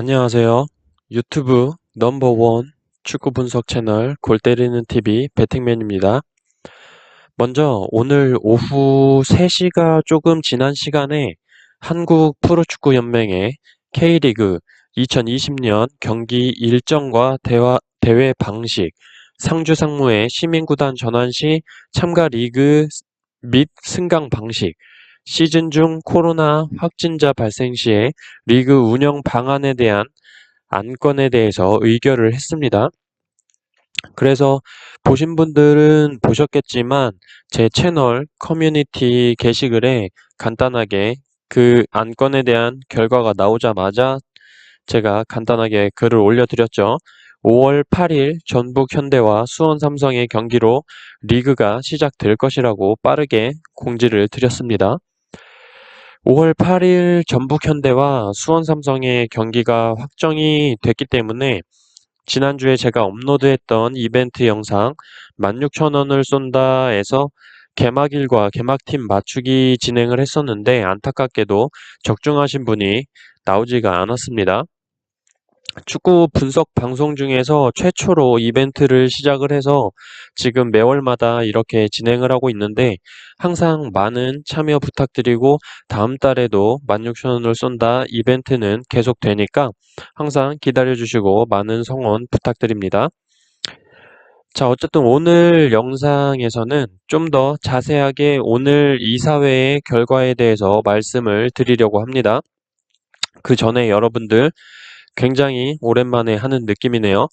안녕하세요. 유튜브 넘버원 축구 분석 채널 골 때리는 TV 배팅맨입니다. 먼저 오늘 오후 3시가 조금 지난 시간에 한국 프로축구연맹의 K리그 2020년 경기 일정과 대회 방식, 상주 상무의 시민구단 전환 시 참가 리그 및 승강 방식, 시즌 중 코로나 확진자 발생 시에 리그 운영 방안에 대한 안건에 대해서 의결을 했습니다. 그래서 보신 분들은 보셨겠지만 제 채널 커뮤니티 게시글에 간단하게 그 안건에 대한 결과가 나오자마자 제가 간단하게 글을 올려드렸죠. 5월 8일 전북 현대와 수원 삼성의 경기로 리그가 시작될 것이라고 빠르게 공지를 드렸습니다. 5월 8일 전북 현대와 수원 삼성의 경기가 확정이 됐기 때문에 지난주에 제가 업로드했던 이벤트 영상 16,000원을 쏜다에서 개막일과 개막팀 맞추기 진행을 했었는데 안타깝게도 적중하신 분이 나오지가 않았습니다. 축구 분석 방송 중에서 최초로 이벤트를 시작을 해서 지금 매월마다 이렇게 진행을 하고 있는데 항상 많은 참여 부탁드리고 다음 달에도 16,000원을 쏜다 이벤트는 계속되니까 항상 기다려주시고 많은 성원 부탁드립니다. 자, 어쨌든 오늘 영상에서는 좀 더 자세하게 오늘 이사회의 결과에 대해서 말씀을 드리려고 합니다. 그 전에 여러분들 굉장히 오랜만에 하는 느낌이네요.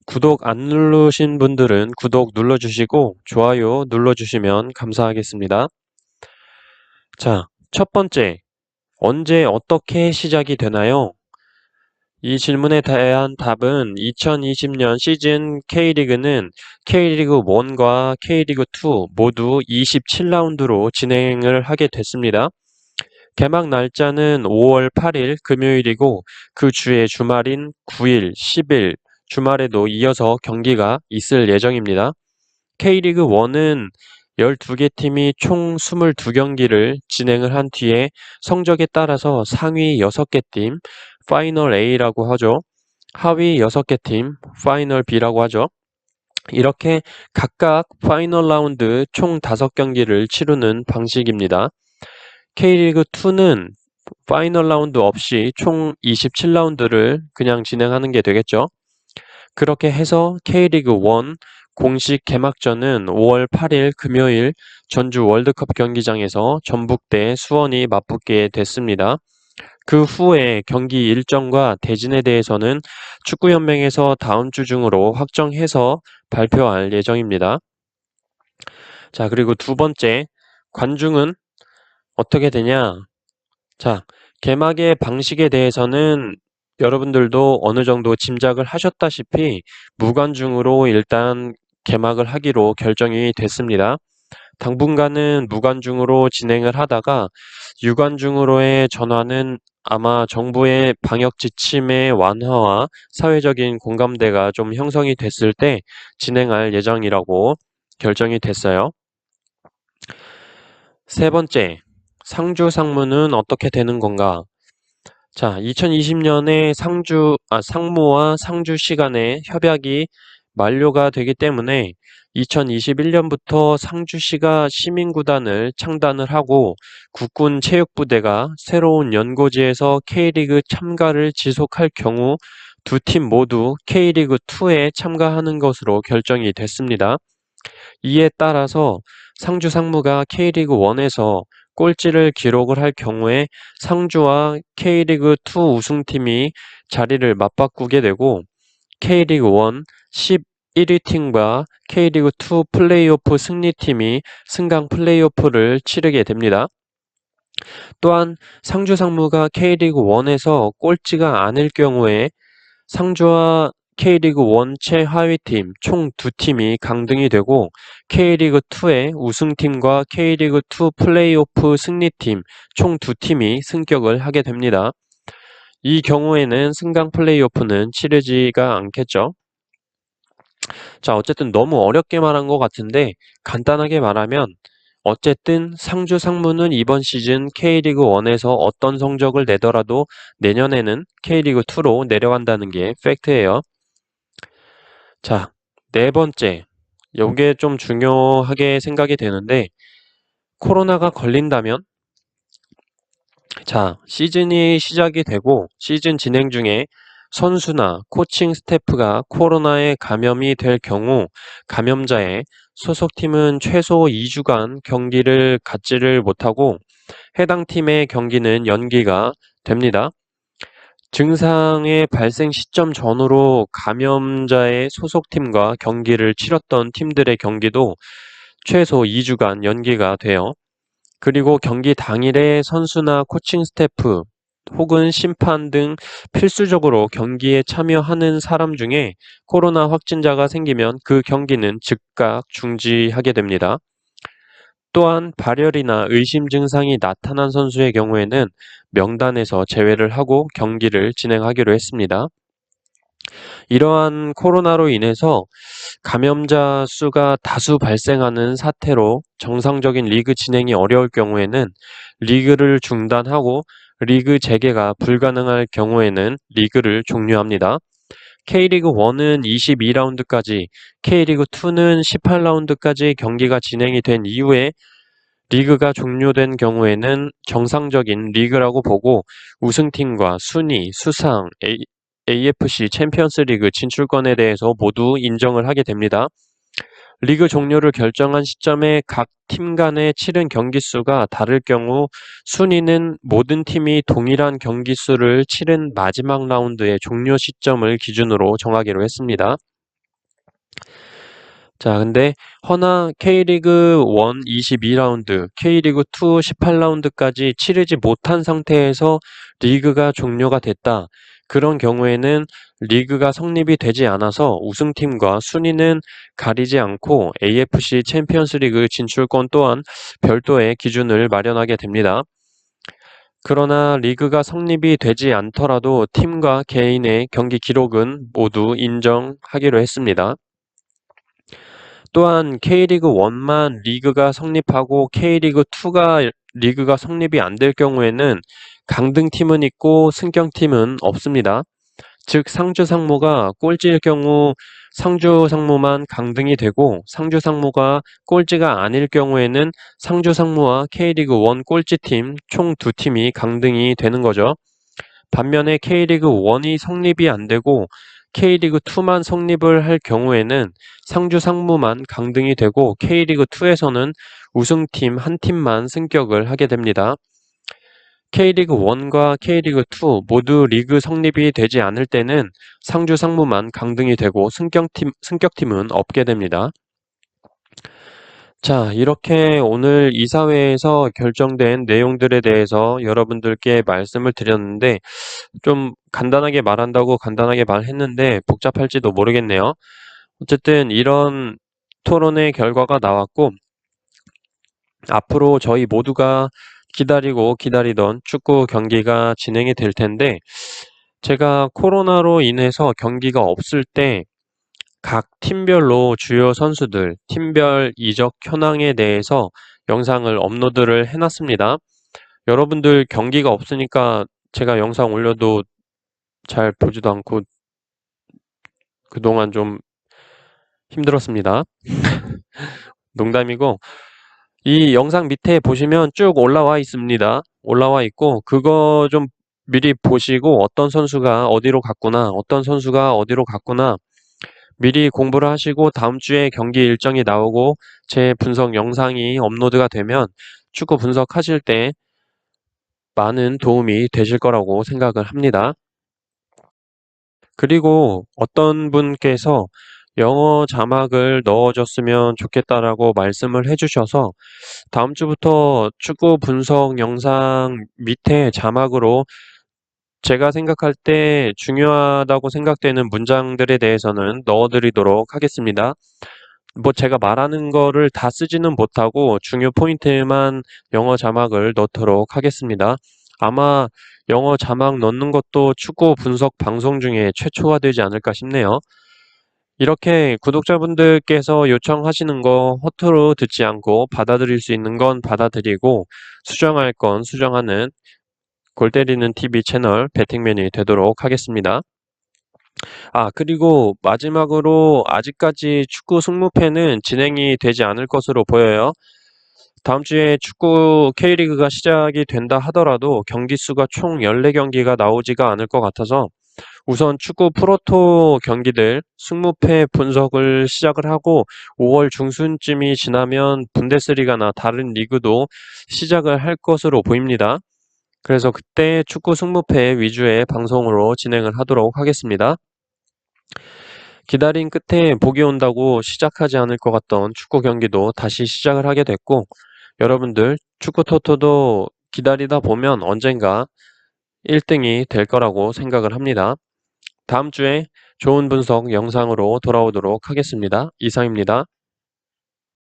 구독 안 누르신 분들은 구독 눌러주시고 좋아요 눌러주시면 감사하겠습니다. 자, 첫 번째, 언제 어떻게 시작이 되나요? 이 질문에 대한 답은 2020년 시즌 K리그는 K리그 1과 K리그 2 모두 27라운드로 진행을 하게 됐습니다. 개막 날짜는 5월 8일 금요일이고 그 주의 주말인 9일, 10일 주말에도 이어서 경기가 있을 예정입니다. K리그 1은 12개 팀이 총 22경기를 진행을 한 뒤에 성적에 따라서 상위 6개 팀, 파이널 A라고 하죠. 하위 6개 팀, 파이널 B라고 하죠. 이렇게 각각 파이널 라운드 총 5경기를 치르는 방식입니다. K리그2는 파이널 라운드 없이 총 27라운드를 그냥 진행하는 게 되겠죠. 그렇게 해서 K리그1 공식 개막전은 5월 8일 금요일 전주 월드컵 경기장에서 전북 대 수원이 맞붙게 됐습니다. 그 후에 경기 일정과 대진에 대해서는 축구연맹에서 다음 주 중으로 확정해서 발표할 예정입니다. 자, 그리고 두 번째, 관중은 어떻게 되냐? 자, 개막의 방식에 대해서는 여러분들도 어느 정도 짐작을 하셨다시피 무관중으로 일단 개막을 하기로 결정이 됐습니다. 당분간은 무관중으로 진행을 하다가 유관중으로의 전환은 아마 정부의 방역 지침의 완화와 사회적인 공감대가 좀 형성이 됐을 때 진행할 예정이라고 결정이 됐어요. 세 번째, 상주 상무는 어떻게 되는 건가? 자, 2020년에 상무와 상주시 간의 협약이 만료가 되기 때문에 2021년부터 상주시가 시민구단을 창단을 하고 국군 체육부대가 새로운 연고지에서 K리그 참가를 지속할 경우 두 팀 모두 K리그2에 참가하는 것으로 결정이 됐습니다. 이에 따라서 상주 상무가 K리그1에서 꼴찌를 기록을 할 경우에 상주와 K리그2 우승팀이 자리를 맞바꾸게 되고 K리그1 11위 팀과 K리그2 플레이오프 승리팀이 승강 플레이오프를 치르게 됩니다. 또한 상주 상무가 K리그1에서 꼴찌가 아닐 경우에 상주와 K리그1 최하위팀 총 2팀이 강등이 되고 K리그2의 우승팀과 K리그2 플레이오프 승리팀 총 2팀이 승격을 하게 됩니다. 이 경우에는 승강 플레이오프는 치르지가 않겠죠. 자, 어쨌든 너무 어렵게 말한 것 같은데 간단하게 말하면 어쨌든 상주 상무는 이번 시즌 K리그 1에서 어떤 성적을 내더라도 내년에는 K리그 2로 내려간다는 게 팩트예요. 자, 네 번째. 요게 좀 중요하게 생각이 되는데 코로나가 걸린다면 자, 시즌이 시작이 되고 시즌 진행 중에 선수나 코칭 스태프가 코로나에 감염이 될 경우 감염자의 소속팀은 최소 2주간 경기를 갖지를 못하고 해당 팀의 경기는 연기가 됩니다. 증상의 발생 시점 전후로 감염자의 소속팀과 경기를 치렀던 팀들의 경기도 최소 2주간 연기가 돼요. 그리고 경기 당일에 선수나 코칭 스태프 혹은 심판 등 필수적으로 경기에 참여하는 사람 중에 코로나 확진자가 생기면 그 경기는 즉각 중지하게 됩니다. 또한 발열이나 의심 증상이 나타난 선수의 경우에는 명단에서 제외를 하고 경기를 진행하기로 했습니다. 이러한 코로나로 인해서 감염자 수가 다수 발생하는 사태로 정상적인 리그 진행이 어려울 경우에는 리그를 중단하고 리그 재개가 불가능할 경우에는 리그를 종료합니다. K리그 1은 22라운드까지, K리그 2는 18라운드까지 경기가 진행이 된 이후에 리그가 종료된 경우에는 정상적인 리그라고 보고 우승팀과 순위, 수상, AFC 챔피언스 리그 진출권에 대해서 모두 인정을 하게 됩니다. 리그 종료를 결정한 시점에 각 팀 간에 치른 경기 수가 다를 경우 순위는 모든 팀이 동일한 경기 수를 치른 마지막 라운드의 종료 시점을 기준으로 정하기로 했습니다. 자, 근데 허나 K리그 1 22라운드, K리그 2 18라운드까지 치르지 못한 상태에서 리그가 종료가 됐다. 그런 경우에는 리그가 성립이 되지 않아서 우승팀과 순위는 가리지 않고 AFC 챔피언스 리그 진출권 또한 별도의 기준을 마련하게 됩니다. 그러나 리그가 성립이 되지 않더라도 팀과 개인의 경기 기록은 모두 인정하기로 했습니다. 또한 K리그 1만 리그가 성립하고 K리그 2가 리그가 성립이 안 될 경우에는 강등팀은 있고 승격팀은 없습니다. 즉 상주 상무가 꼴찌일 경우 상주 상무만 강등이 되고 상주 상무가 꼴찌가 아닐 경우에는 상주 상무와 K리그 1 꼴찌팀 총 2팀이 강등이 되는 거죠. 반면에 K리그 1이 성립이 안 되고 K리그 2만 성립을 할 경우에는 상주 상무만 강등이 되고 K리그 2에서는 우승팀 한 팀만 승격을 하게 됩니다. K리그 1과 K리그 2 모두 리그 성립이 되지 않을 때는 상주 상무만 강등이 되고 승격팀은 없게 됩니다. 자, 이렇게 오늘 이사회에서 결정된 내용들에 대해서 여러분들께 말씀을 드렸는데 좀 간단하게 말한다고 간단하게 말했는데 복잡할지도 모르겠네요. 어쨌든 이런 토론의 결과가 나왔고 앞으로 저희 모두가 기다리고 기다리던 축구 경기가 진행이 될 텐데 제가 코로나로 인해서 경기가 없을 때 각 팀별로 주요 선수들, 팀별 이적 현황에 대해서 영상을 업로드를 해놨습니다. 여러분들 경기가 없으니까 제가 영상 올려도 잘 보지도 않고 그동안 좀 힘들었습니다. 농담이고 이 영상 밑에 보시면 쭉 올라와 있습니다. 올라와 있고 그거 좀 미리 보시고 어떤 선수가 어디로 갔구나, 어떤 선수가 어디로 갔구나 미리 공부를 하시고 다음 주에 경기 일정이 나오고 제 분석 영상이 업로드가 되면 축구 분석하실 때 많은 도움이 되실 거라고 생각을 합니다. 그리고 어떤 분께서 영어 자막을 넣어줬으면 좋겠다라고 말씀을 해주셔서 다음 주부터 축구 분석 영상 밑에 자막으로 제가 생각할 때 중요하다고 생각되는 문장들에 대해서는 넣어드리도록 하겠습니다. 뭐 제가 말하는 거를 다 쓰지는 못하고 중요 포인트만 영어 자막을 넣도록 하겠습니다. 아마 영어 자막 넣는 것도 축구 분석 방송 중에 최초가 되지 않을까 싶네요. 이렇게 구독자분들께서 요청하시는 거 허투루 듣지 않고 받아들일 수 있는 건 받아들이고 수정할 건 수정하는 골 때리는 TV 채널 배팅맨이 되도록 하겠습니다. 그리고 마지막으로 아직까지 축구 승무패는 진행이 되지 않을 것으로 보여요. 다음 주에 축구 K리그가 시작이 된다 하더라도 경기 수가 총 14경기가 나오지가 않을 것 같아서 우선 축구 프로토 경기들 승무패 분석을 시작을 하고 5월 중순쯤이 지나면 분데스리가나 다른 리그도 시작을 할 것으로 보입니다. 그래서 그때 축구 승무패 위주의 방송으로 진행을 하도록 하겠습니다. 기다린 끝에 복이 온다고 시작하지 않을 것 같던 축구 경기도 다시 시작을 하게 됐고 여러분들 축구 토토도 기다리다 보면 언젠가 1등이 될 거라고 생각을 합니다. 다음 주에 좋은 분석 영상으로 돌아오도록 하겠습니다. 이상입니다.